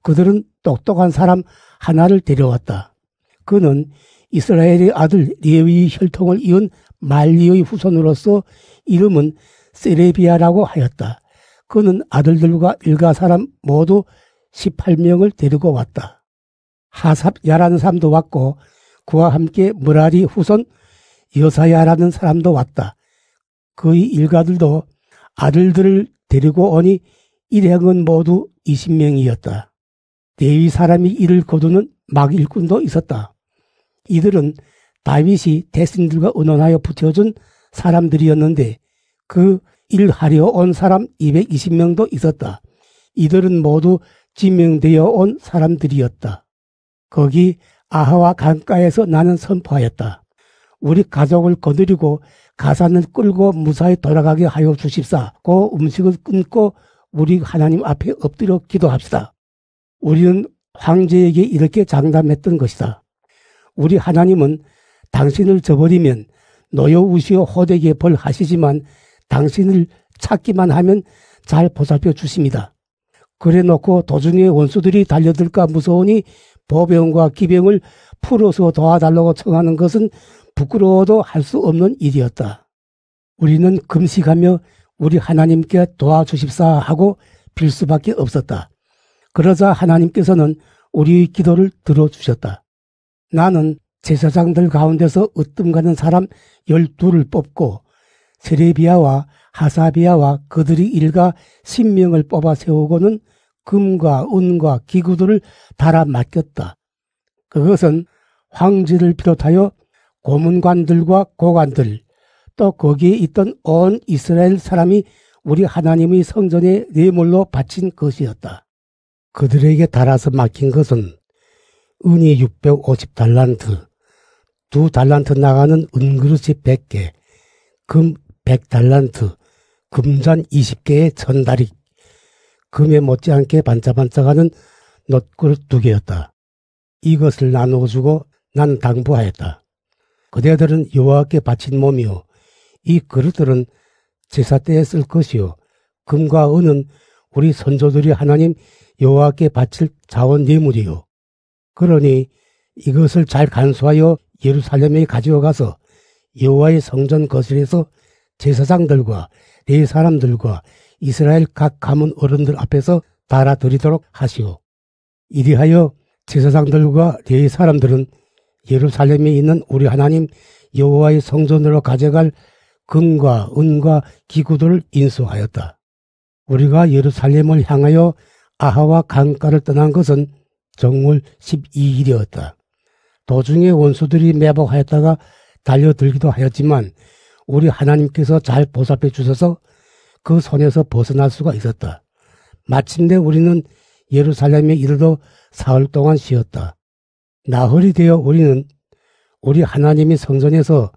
그들은 똑똑한 사람 하나를 데려왔다. 그는 이스라엘의 아들 레위의 혈통을 이은 말리의 후손으로서 이름은 세레비아라고 하였다. 그는 아들들과 일가 사람 모두 18명을 데리고 왔다. 하삽야라는 사람도 왔고 그와 함께 므라리 후손 여사야라는 사람도 왔다. 그의 일가들도 아들들을 데리고 오니 일행은 모두 20명이었다. 레위 사람이 이를 거두는 막일꾼도 있었다. 이들은 다윗이 대신들과 의논하여 붙여준 사람들이었는데 그 일하려 온 사람 220명도 있었다. 이들은 모두 지명되어 온 사람들이었다. 거기 아하와 강가에서 나는 선포하였다. 우리 가족을 거느리고 가산을 끌고 무사히 돌아가게 하여 주십사. 그 음식을 끊고 우리 하나님 앞에 엎드려 기도합시다. 우리는 황제에게 이렇게 장담했던 것이다. 우리 하나님은 당신을 저버리면 노여우시어 호되게 벌하시지만 당신을 찾기만 하면 잘 보살펴 주십니다. 그래 놓고 도중에 원수들이 달려들까 무서우니 보병과 기병을 풀어서 도와달라고 청하는 것은 부끄러워도 할 수 없는 일이었다. 우리는 금식하며 우리 하나님께 도와주십사 하고 빌 수밖에 없었다. 그러자 하나님께서는 우리의 기도를 들어주셨다. 나는 제사장들 가운데서 으뜸 가는 사람 12를 뽑고 세레비아와 하사비아와 그들이 일가 10명을 뽑아 세우고는 금과 은과 기구들을 달아 맡겼다. 그것은 황제를 비롯하여 고문관들과 고관들 또 거기에 있던 온 이스라엘 사람이 우리 하나님의 성전에 뇌물로 바친 것이었다. 그들에게 달아서 맡긴 것은 은이 650달란트, 2달란트 나가는 은그릇이 100개, 금 100달란트, 금잔 20개의 천다리, 금에 못지않게 반짝반짝하는 놋그릇 2개였다. 이것을 나누어주고 난 당부하였다. 그대들은 여호와께 바친 몸이요 이 그릇들은 제사 때에 쓸 것이요 금과 은은 우리 선조들이 하나님 여호와께 바칠 자원 예물이요 그러니 이것을 잘 간수하여 예루살렘에 가져가서 여호와의 성전 거실에서 제사장들과 레위 사람들과 이스라엘 각 가문 어른들 앞에서 달아드리도록 하시오. 이리하여 제사장들과 레위 사람들은 예루살렘에 있는 우리 하나님 여호와의 성전으로 가져갈 금과 은과 기구들을 인수하였다. 우리가 예루살렘을 향하여 아하와 강가를 떠난 것은 정월 12일이었다. 도중에 원수들이 매복하였다가 달려들기도 하였지만 우리 하나님께서 잘 보살펴 주셔서 그 손에서 벗어날 수가 있었다. 마침내 우리는 예루살렘에 이르러 사흘 동안 쉬었다. 나흘이 되어 우리는 우리 하나님의 성전에서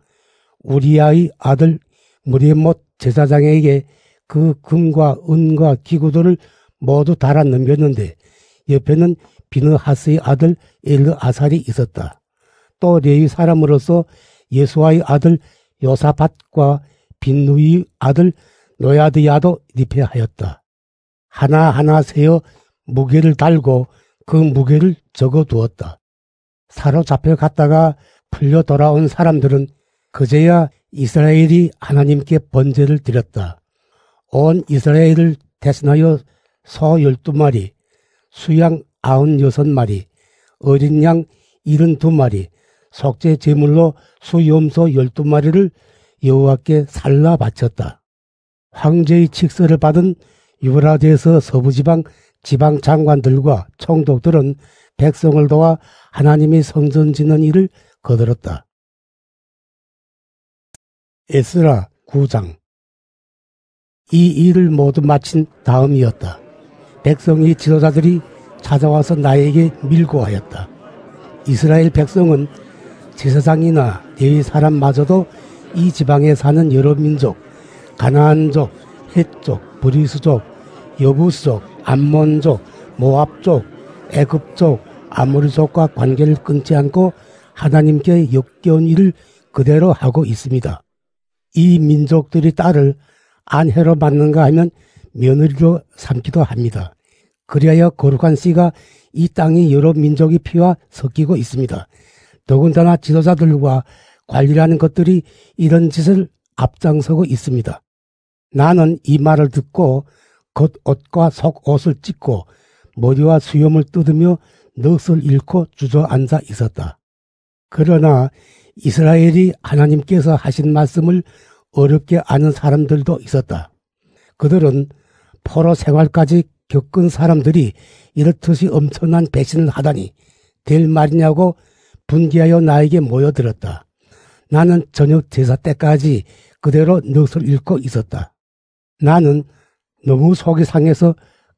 우리아의 아들 무레못 제사장에게 그 금과 은과 기구들을 모두 달아 넘겼는데 옆에는 비느하스의 아들 엘르아살이 있었다. 또 레위 사람으로서 예수아의 아들 요사밧과 빈누이의 아들 노야드야도 리페하였다. 하나하나 세어 무게를 달고 그 무게를 적어두었다. 사로잡혀 갔다가 풀려 돌아온 사람들은 그제야 이스라엘이 하나님께 번제를 드렸다. 온 이스라엘을 대신하여 소 12마리, 수양 96마리, 어린 양 72마리, 속죄 제물로 수염소 12마리를 여호와께 살라 바쳤다. 황제의 칙서를 받은 유브라데스 서부지방 지방 장관들과 총독들은 백성을 도와 하나님의 성전 짓는 일을 거들었다. 에스라 9장. 이 일을 모두 마친 다음이었다. 백성의 지도자들이 찾아와서 나에게 밀고하였다. 이스라엘 백성은 제사장이나 레위 사람마저도 이 지방에 사는 여러 민족, 가나안족, 헷족, 브리스족, 여부스족, 암몬족, 모압족, 애굽족, 아모리족과 관계를 끊지 않고 하나님께 역겨운 일을 그대로 하고 있습니다. 이 민족들이 딸을 아내로 맞는가 하면 며느리로 삼기도 합니다. 그리하여 거룩한 씨가 이 땅의 여러 민족의 피와 섞이고 있습니다. 더군다나 지도자들과 관리라는 것들이 이런 짓을 앞장서고 있습니다. 나는 이 말을 듣고 겉옷과 속옷을 찢고 머리와 수염을 뜯으며 넋을 잃고 주저앉아 있었다. 그러나 이스라엘이 하나님께서 하신 말씀을 어렵게 아는 사람들도 있었다. 그들은 포로 생활까지 겪은 사람들이 이렇듯이 엄청난 배신을 하다니 될 말이냐고 분개하여 나에게 모여들었다. 나는 저녁 제사 때까지 그대로 넋을 잃고 있었다. 나는 너무 속이 상해서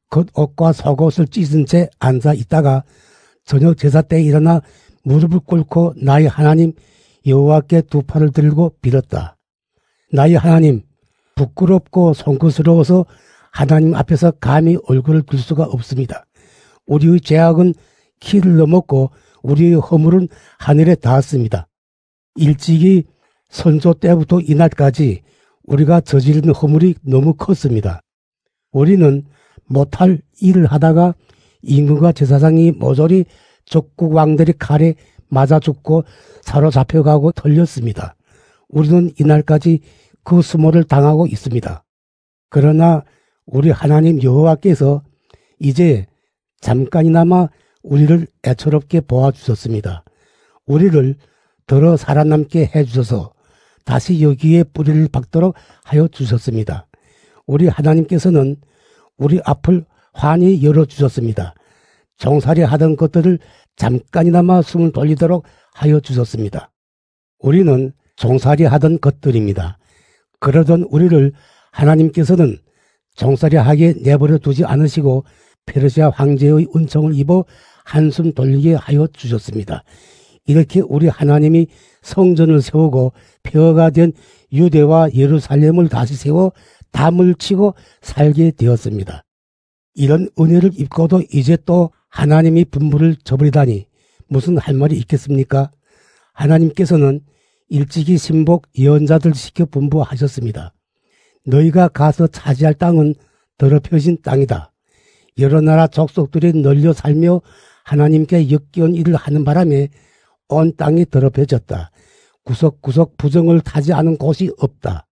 겉옷과 속옷을 찢은 채 앉아 있다가 저녁 제사 때 일어나 무릎을 꿇고 나의 하나님 여호와께 두 팔을 들고 빌었다. 나의 하나님, 부끄럽고 송구스러워서 하나님 앞에서 감히 얼굴을 들 수가 없습니다. 우리의 죄악은 키를 넘었고 우리의 허물은 하늘에 닿았습니다. 일찍이 선조 때부터 이날까지 우리가 저지른 허물이 너무 컸습니다. 우리는 못할 일을 하다가 임금과 제사장이 모조리 적국 왕들이 칼에 맞아 죽고 사로잡혀가고 털렸습니다. 우리는 이날까지 그 수모를 당하고 있습니다. 그러나 우리 하나님 여호와께서 이제 잠깐이나마 우리를 애처롭게 보아주셨습니다. 우리를 더러 살아남게 해주셔서 다시 여기에 뿌리를 박도록 하여 주셨습니다. 우리 하나님께서는 우리 앞을 환히 열어주셨습니다. 종살이 하던 것들을 잠깐이나마 숨을 돌리도록 하여 주셨습니다. 우리는 종살이 하던 것들입니다. 그러던 우리를 하나님께서는 종살이 하게 내버려 두지 않으시고 페르시아 황제의 은총을 입어 한숨 돌리게 하여 주셨습니다. 이렇게 우리 하나님이 성전을 세우고 폐허가 된 유대와 예루살렘을 다시 세워 담을 치고 살게 되었습니다. 이런 은혜를 입고도 이제 또 하나님이 분부를 저버리다니 무슨 할 말이 있겠습니까? 하나님께서는 일찍이 신복 예언자들 시켜 분부하셨습니다. 너희가 가서 차지할 땅은 더럽혀진 땅이다. 여러 나라 족속들이 널려 살며 하나님께 역겨운 일을 하는 바람에 온 땅이 더럽혀졌다. 구석구석 부정을 타지 않은 곳이 없다.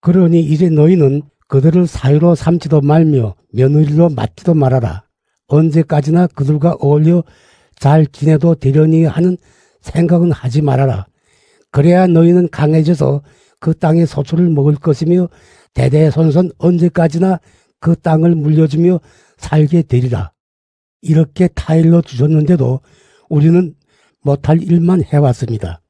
그러니 이제 너희는 그들을 사유로 삼지도 말며 며느리로 맞지도 말아라. 언제까지나 그들과 어울려 잘 지내도 되려니 하는 생각은 하지 말아라. 그래야 너희는 강해져서 그 땅의 소출을 먹을 것이며 대대손손 언제까지나 그 땅을 물려주며 살게 되리라. 이렇게 타일러 주셨는데도 우리는 못할 일만 해왔습니다.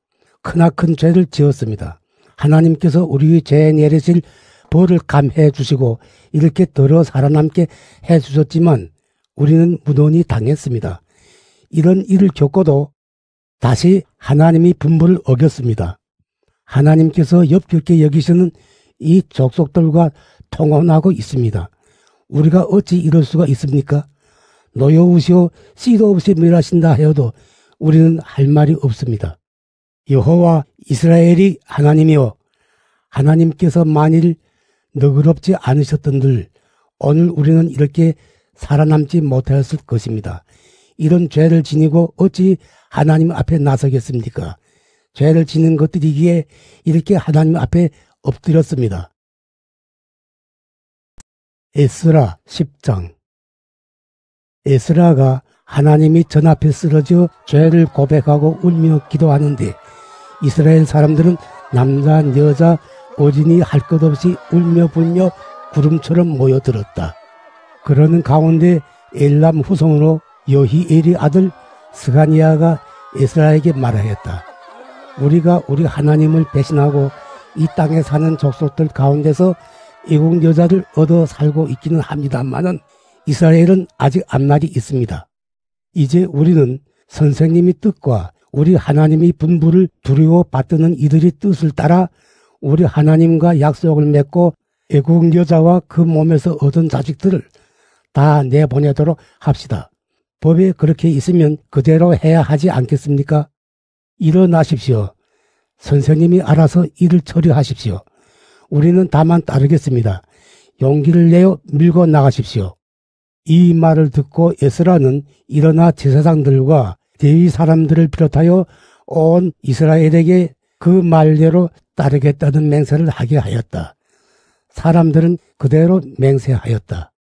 크나큰 죄를 지었습니다. 하나님께서 우리의 죄에 내리실 벌을 감해 주시고 이렇게 더러 살아남게 해주셨지만 우리는 무던히 당했습니다. 이런 일을 겪고도 다시 하나님의 분부를 어겼습니다. 하나님께서 엽겹게 여기시는 이 족속들과 통혼하고 있습니다. 우리가 어찌 이럴 수가 있습니까? 노여우시오 씨도 없이 멸하신다 하여도 우리는 할 말이 없습니다. 여호와 이스라엘이 하나님이여, 하나님께서 만일 너그럽지 않으셨던들 오늘 우리는 이렇게 살아남지 못하였을 것입니다. 이런 죄를 지니고 어찌 하나님 앞에 나서겠습니까? 죄를 지는 것들이기에 이렇게 하나님 앞에 엎드렸습니다. 에스라 10장. 에스라가 하나님이 전 앞에 쓰러져 죄를 고백하고 울며 기도하는데 이스라엘 사람들은 남자 여자 어린이 할 것 없이 울며 불며 구름처럼 모여들었다. 그러는 가운데 엘람 후손으로 여히엘의 아들 스가니아가 에스라에게 말하였다. 우리가 우리 하나님을 배신하고 이 땅에 사는 족속들 가운데서 애국 여자를 얻어 살고 있기는 합니다만은 이스라엘은 아직 앞날이 있습니다. 이제 우리는 선생님의 뜻과 우리 하나님의 분부를 두려워 받드는 이들의 뜻을 따라 우리 하나님과 약속을 맺고 애국 여자와 그 몸에서 얻은 자식들을 다 내보내도록 합시다. 법에 그렇게 있으면 그대로 해야 하지 않겠습니까? 일어나십시오. 선생님이 알아서 일을 처리하십시오. 우리는 다만 따르겠습니다. 용기를 내어 밀고 나가십시오. 이 말을 듣고 에스라는 일어나 제사장들과 레위 사람들을 비롯하여 온 이스라엘에게 그 말대로 따르겠다는 맹세를 하게 하였다. 사람들은 그대로 맹세하였다.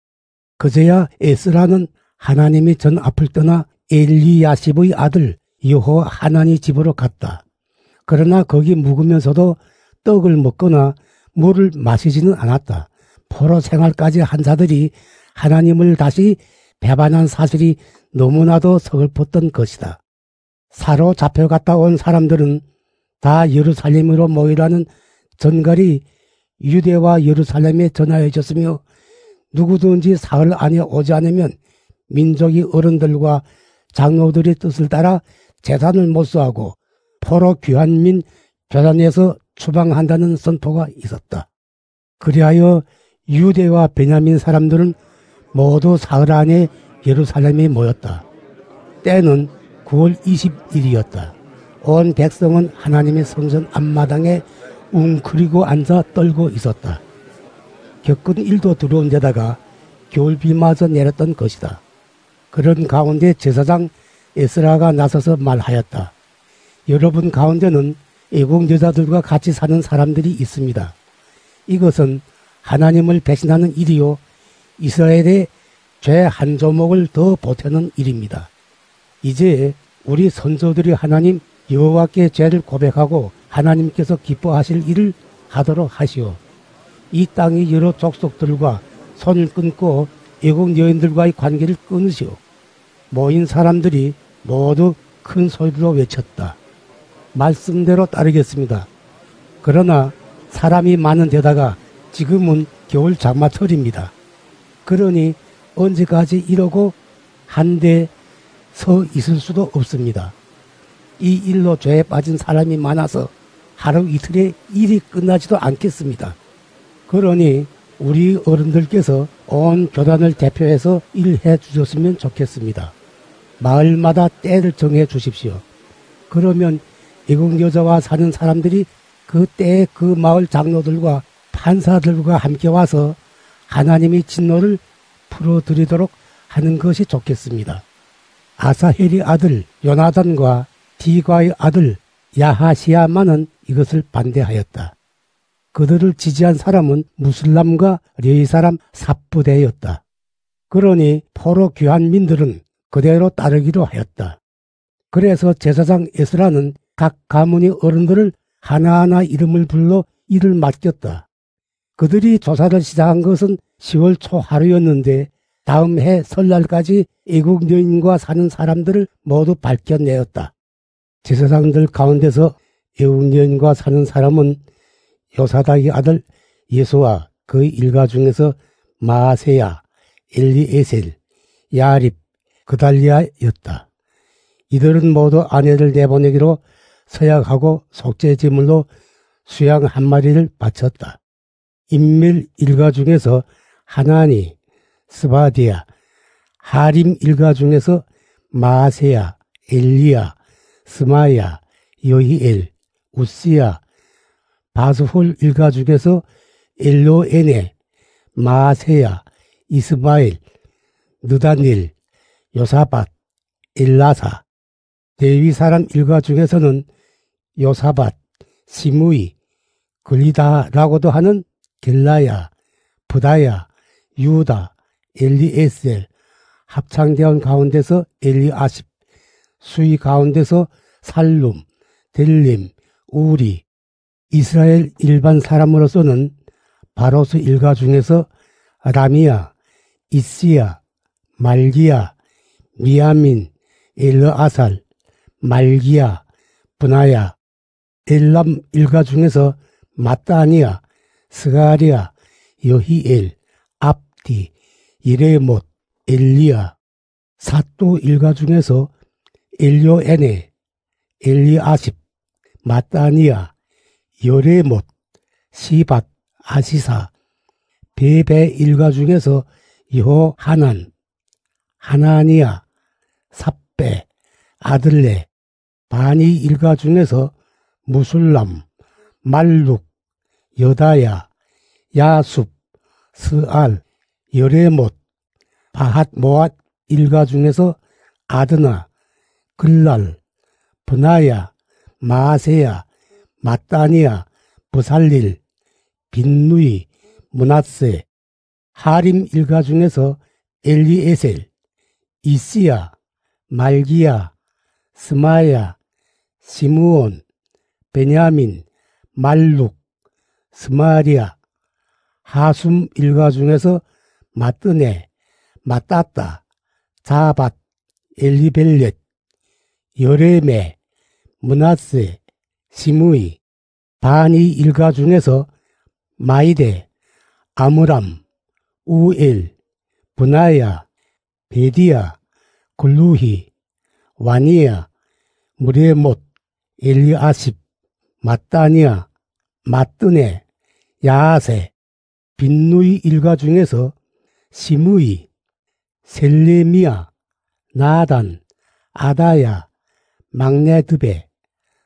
그제야 에스라는 하나님의 전 앞을 떠나 엘리야십의 아들 여호와 하나니 집으로 갔다. 그러나 거기 묵으면서도 떡을 먹거나 물을 마시지는 않았다. 포로 생활까지 한 자들이 하나님을 다시 배반한 사실이 너무나도 서글펐던 것이다. 사로잡혀갔다 온 사람들은 다 예루살렘으로 모이라는 전갈이 유대와 예루살렘에 전하여졌으며 누구든지 사흘 안에 오지 않으면 민족의 어른들과 장로들의 뜻을 따라 재산을 몰수하고 포로 귀환민 교단에서 추방한다는 선포가 있었다. 그리하여 유대와 베냐민 사람들은 모두 사흘 안에 예루살렘에 모였다. 때는 9월 20일이었다. 온 백성은 하나님의 성전 앞마당에 웅크리고 앉아 떨고 있었다. 겪은 일도 두려운 데다가 겨울비마저 내렸던 것이다. 그런 가운데 제사장 에스라가 나서서 말하였다. 여러분 가운데는 애국 여자들과 같이 사는 사람들이 있습니다. 이것은 하나님을 배신하는 일이요 이스라엘의 죄 한 조목을 더 보태는 일입니다. 이제 우리 선조들이 하나님 여호와께 죄를 고백하고 하나님께서 기뻐하실 일을 하도록 하시오. 이 땅의 여러 족속들과 손을 끊고 애국 여인들과의 관계를 끊으시오. 모인 사람들이 모두 큰 소리로 외쳤다. 말씀대로 따르겠습니다. 그러나 사람이 많은 데다가 지금은 겨울 장마철입니다. 그러니 언제까지 이러고 한데 서 있을 수도 없습니다. 이 일로 죄에 빠진 사람이 많아서 하루 이틀에 일이 끝나지도 않겠습니다. 그러니 우리 어른들께서 온 교단을 대표해서 일해 주셨으면 좋겠습니다. 마을마다 때를 정해 주십시오. 그러면 애국 여자와 사는 사람들이 그 때에 그 마을 장로들과 판사들과 함께 와서 하나님의 진노를 풀어드리도록 하는 것이 좋겠습니다. 아사헬의 아들 요나단과 디과의 아들 야하시야만은 이것을 반대하였다. 그들을 지지한 사람은 무슬람과 레위 사람 삽부대였다. 그러니 포로 귀환민들은 그대로 따르기로 하였다. 그래서 제사장 에스라는 각 가문의 어른들을 하나하나 이름을 불러 일을 맡겼다. 그들이 조사를 시작한 것은 10월 초 하루였는데 다음 해 설날까지 애국 여인과 사는 사람들을 모두 밝혀내었다. 제사장들 가운데서 애국 여인과 사는 사람은 요사닥의 아들 예수와 그의 일가 중에서 마아세야, 엘리에셀, 야립, 그달리아였다. 이들은 모두 아내를 내보내기로 서약하고 속죄제물로 수양 한 마리를 바쳤다. 인밀 일가 중에서 하나니, 스바디아, 하림 일가 중에서 마아세야, 엘리야, 스마야, 여히엘, 우시야, 바스홀 일가 중에서 엘로에네, 마아세야, 이스마엘, 느다닐, 요사밧, 엘라사, 레위 사람 일가 중에서는 요사밧, 시므이, 글리다라고도 하는 겔라야, 부다야, 유다, 엘리에셀, 합창대원 가운데서 엘리아십, 수위 가운데서 살룸, 델림, 우리. 이스라엘 일반 사람으로서는 바로스 일가 중에서 라미야, 이시야, 말기야, 미야민, 엘르아살, 말기야, 분하야. 엘람 일가 중에서 마따니야, 스가리야, 여히엘, 압디, 예레못, 엘리야. 사또 일가 중에서 엘요에네, 엘리아십, 마따니야, 여레못, 시밧, 아시사. 베베 일가 중에서 여호하난, 하나니야, 삽베, 아들레. 바니 일가 중에서 무술람, 말룩, 여다야, 야숲, 스알, 여레못. 바핫 모앗 일가 중에서 아드나, 글랄, 분하야, 마세야, 마따니야, 부살릴, 빈누이, 문하세. 하림 일가 중에서 엘리에셀, 이시야, 말기야, 스마야, 시므온, 베냐민, 말룩, 스마리아. 하숨 일가 중에서 마뜨네, 마따따, 자밧, 엘리벨렛, 여레메, 문하세, 시므이. 바니 일가 중에서 마이데, 아므람, 우엘, 분하야, 베디야, 글루히, 와니야, 무레못, 엘리아십, 마따니야, 마뜨네, 야세. 빈누이 일가 중에서 시므이, 셀레미야, 나단, 아다야, 막내드베,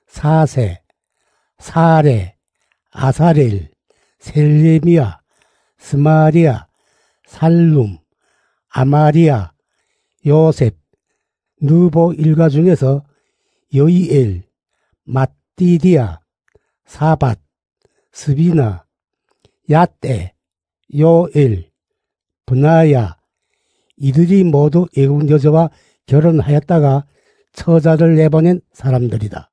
사세, 사레, 아사렐, 셀레미야, 스마리아, 살룸, 아마리아, 요셉. 느보 일가 중에서 여이엘, mattidia, 사밧, 스비나, 야떼, 요엘, 분하야. 이들이 모두 애국 여자와 결혼하였다가 처자를 내보낸 사람들이다.